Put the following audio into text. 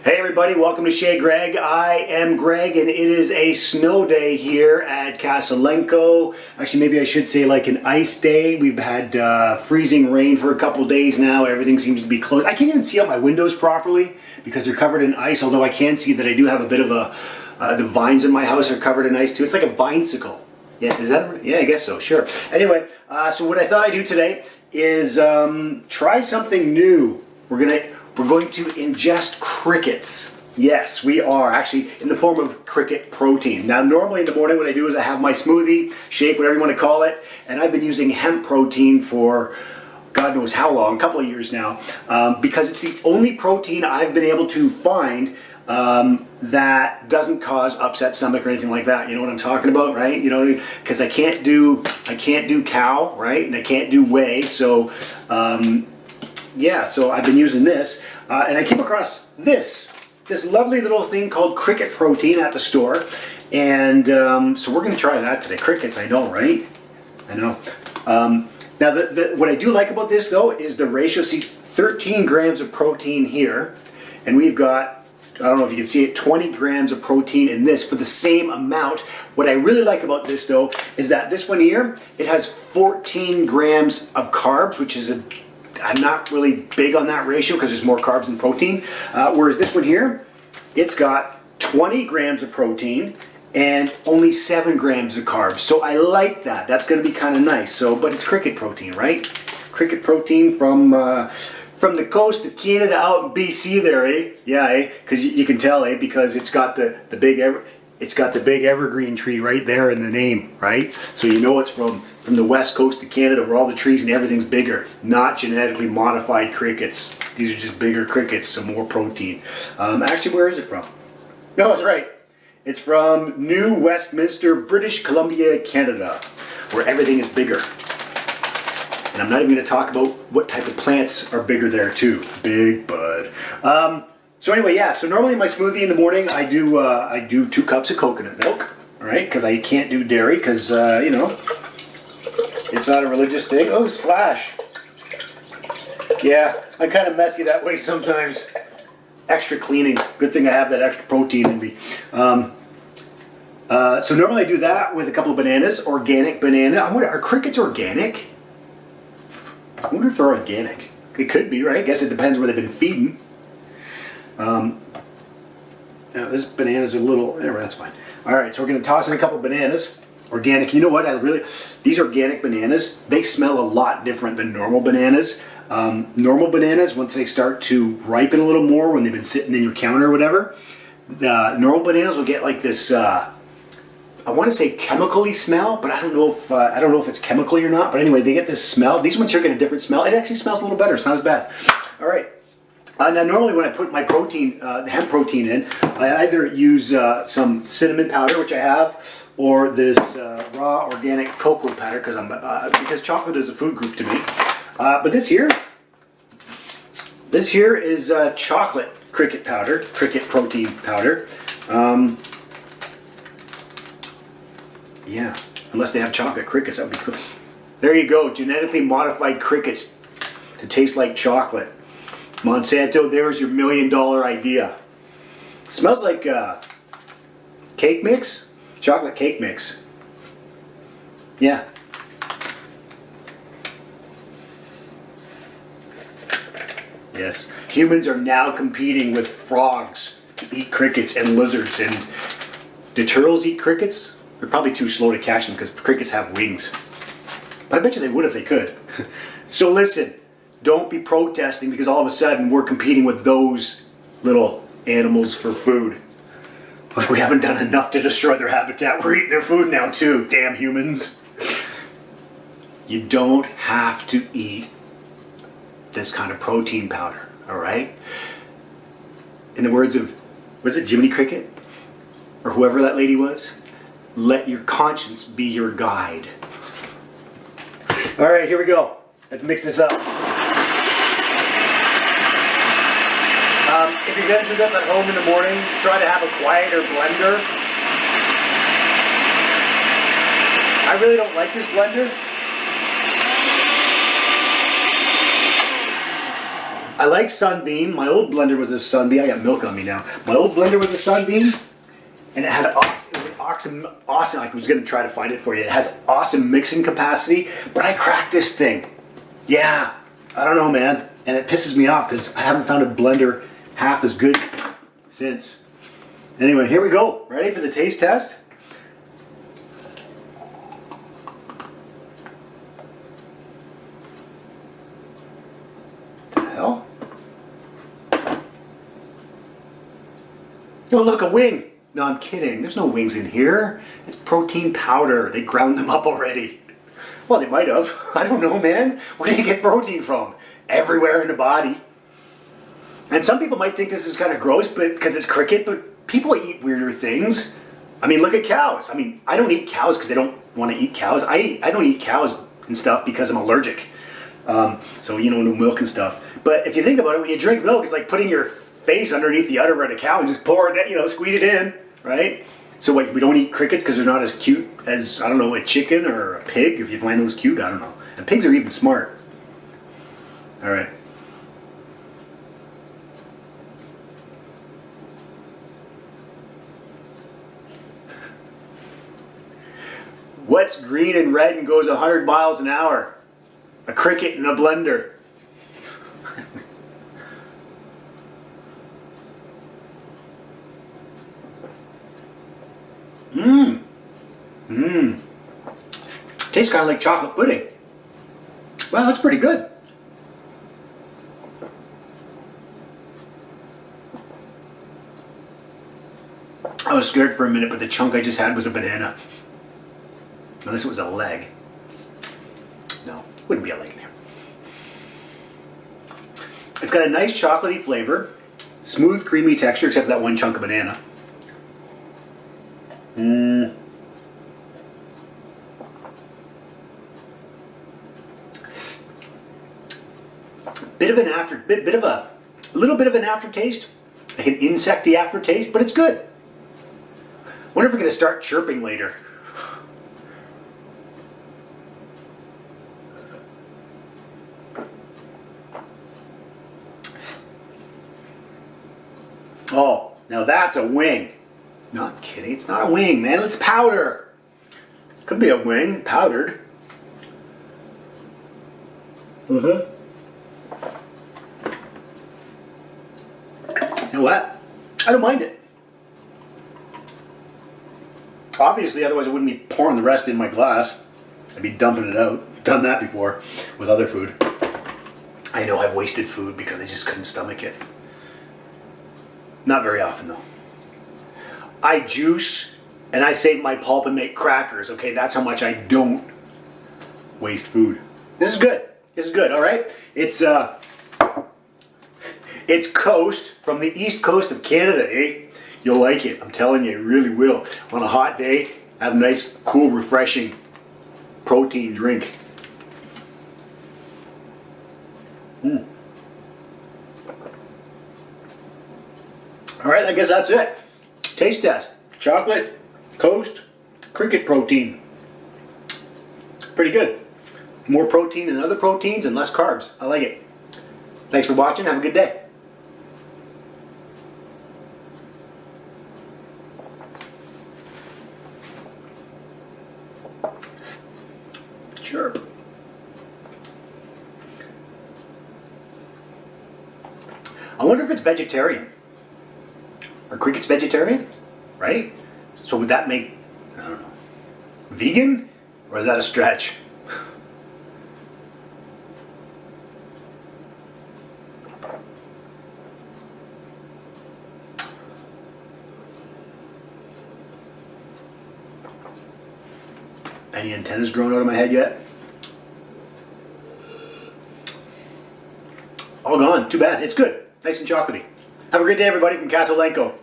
Hey everybody, welcome to Chez Greg. I am Greg and it is a snow day here at Kasalenko. Actually, maybe I should say like an ice day. We've had freezing rain for a couple days now. Everything seems to be closed. I can't even see out my windows properly because they're covered in ice, although I can see that I do have a bit of the vines in my house are covered in ice too. It's like a vinesicle. Yeah, is that? Yeah, I guess so, sure. Anyway, so what I thought I'd do today is try something new. We're going to ingest crickets. Yes, we are, actually in the form of cricket protein. Now normally in the morning what I do is I have my smoothie, shake, whatever you want to call it, and I've been using hemp protein for God knows how long, a couple of years now, because it's the only protein I've been able to find that doesn't cause upset stomach or anything like that. You know what I'm talking about, right? You know, because I can't do cow, right? And I can't do whey, so yeah, so I've been using this, and I came across this lovely little thing called cricket protein at the store, and so we're going to try that today. Crickets, I know, right? I know. Now, what I do like about this, though, is the ratio. See, 13 grams of protein here, and we've got, I don't know if you can see it, 20 grams of protein in this for the same amount. What I really like about this, though, is that this one here, it has 14 grams of carbs, which is I'm not really big on that ratio because there's more carbs than protein. Whereas this one here, it's got 20 grams of protein and only 7 grams of carbs. So I like that. That's going to be kind of nice. So, but it's cricket protein, right? Cricket protein from the coast of Canada out in BC there, eh? Yeah, eh? Because you can tell, eh? Because it's got the big evergreen tree right there in the name, right? So you know it's from the west coast of Canada where all the trees and everything's bigger, not genetically modified crickets. These are just bigger crickets, some more protein. Actually, where is it from? No, that's right. It's from New Westminster, British Columbia, Canada, where everything is bigger. And I'm not even going to talk about what type of plants are bigger there too. Big bud. So anyway, yeah, so normally in my smoothie in the morning, I do 2 cups of coconut milk, all right? Because I can't do dairy because, you know, it's not a religious thing. Oh, splash. Yeah, I'm kind of messy that way sometimes. Extra cleaning. Good thing I have that extra protein in me. So normally I do that with a couple of bananas, organic banana. I wonder, are crickets organic? I wonder if they're organic. It could be, right? I guess it depends where they've been feeding. Now this banana's a little, that's fine. All right, so we're gonna toss in a couple of bananas. Organic, you know what, these organic bananas, they smell a lot different than normal bananas. Normal bananas, once they start to ripen a little more, when they've been sitting in your counter or whatever, the normal bananas will get like this, I want to say chemically smell, but I don't know if it's chemically or not. But anyway, they get this smell. These ones here get a different smell. It actually smells a little better. It's not as bad. All right. Now normally when I put my protein, the hemp protein in, I either use some cinnamon powder, which I have, or this raw organic cocoa powder because chocolate is a food group to me. But this here is chocolate cricket powder, cricket protein powder. Yeah, unless they have chocolate crickets, that would be cool. There you go, genetically modified crickets to taste like chocolate. Monsanto, there's your $1 million idea. It smells like cake mix, chocolate cake mix. Yeah. Yes, humans are now competing with frogs to eat crickets and lizards. And do turtles eat crickets? They're probably too slow to catch them because crickets have wings. But I bet you they would if they could. So listen, don't be protesting because all of a sudden we're competing with those little animals for food. We haven't done enough to destroy their habitat. We're eating their food now too, damn humans. You don't have to eat this kind of protein powder, all right? In the words of, was it Jiminy Cricket? Or whoever that lady was? Let your conscience be your guide. All right, here we go. Let's mix this up. If you're going to do this at home in the morning, try to have a quieter blender. I really don't like this blender. I like Sunbeam. My old blender was a Sunbeam. I got milk on me now. My old blender was a Sunbeam, and it had awesome. I was gonna try to find it for you. It has awesome mixing capacity, but I cracked this thing. Yeah, I don't know, man, and it pisses me off because I haven't found a blender half as good since. Anyway, here we go. Ready for the taste test? Hell? Oh, look, a wing. No, I'm kidding. There's no wings in here. It's protein powder. They ground them up already. Well, they might have. I don't know, man. Where do you get protein from? Everywhere in the body. And some people might think this is kind of gross, but because it's cricket, but people eat weirder things. I mean, look at cows. I mean, I don't eat cows because I don't want to eat cows. I don't eat cows and stuff because I'm allergic. So, you know, no milk and stuff. But if you think about it, when you drink milk, it's like putting your face underneath the udder of a cow and just pour it, you know, squeeze it in, right? So what, we don't eat crickets because they're not as cute as, I don't know, a chicken or a pig, if you find those cute, I don't know. And pigs are even smart. All right. What's green and red and goes 100 miles an hour? A cricket in a blender. Tastes kind of like chocolate pudding. Well, that's pretty good. I was scared for a minute, but the chunk I just had was a banana. Unless it was a leg. No, wouldn't be a leg in here. It's got a nice chocolatey flavor, smooth, creamy texture, except for that one chunk of banana. A little bit of an aftertaste, like an insecty aftertaste, but it's good. Wonder if we're going to start chirping later. Oh, now that's a wing. No, I'm kidding. It's not a wing, man. It's powder. Could be a wing, powdered. You know what? I don't mind it. Obviously, otherwise I wouldn't be pouring the rest in my glass. I'd be dumping it out. Done that before with other food. I know I've wasted food because I just couldn't stomach it. Not very often though. I juice and I save my pulp and make crackers. Okay, that's how much I don't waste food. This is good. This is good, all right? It's Coast from the east coast of Canada, eh? You'll like it. I'm telling you, you really will. On a hot day, have a nice, cool, refreshing protein drink. All right, I guess that's it. Taste test. Chocolate, Coast, cricket protein. Pretty good. More protein than other proteins and less carbs. I like it. Thanks for watching. Have a good day. Sure. I wonder if it's vegetarian. Are crickets vegetarian? Right? So would that make, I don't know, vegan? Or is that a stretch? Any antennas growing out of my head yet? All gone. Too bad. It's good. Nice and chocolatey. Have a great day, everybody, from Castle Lenko.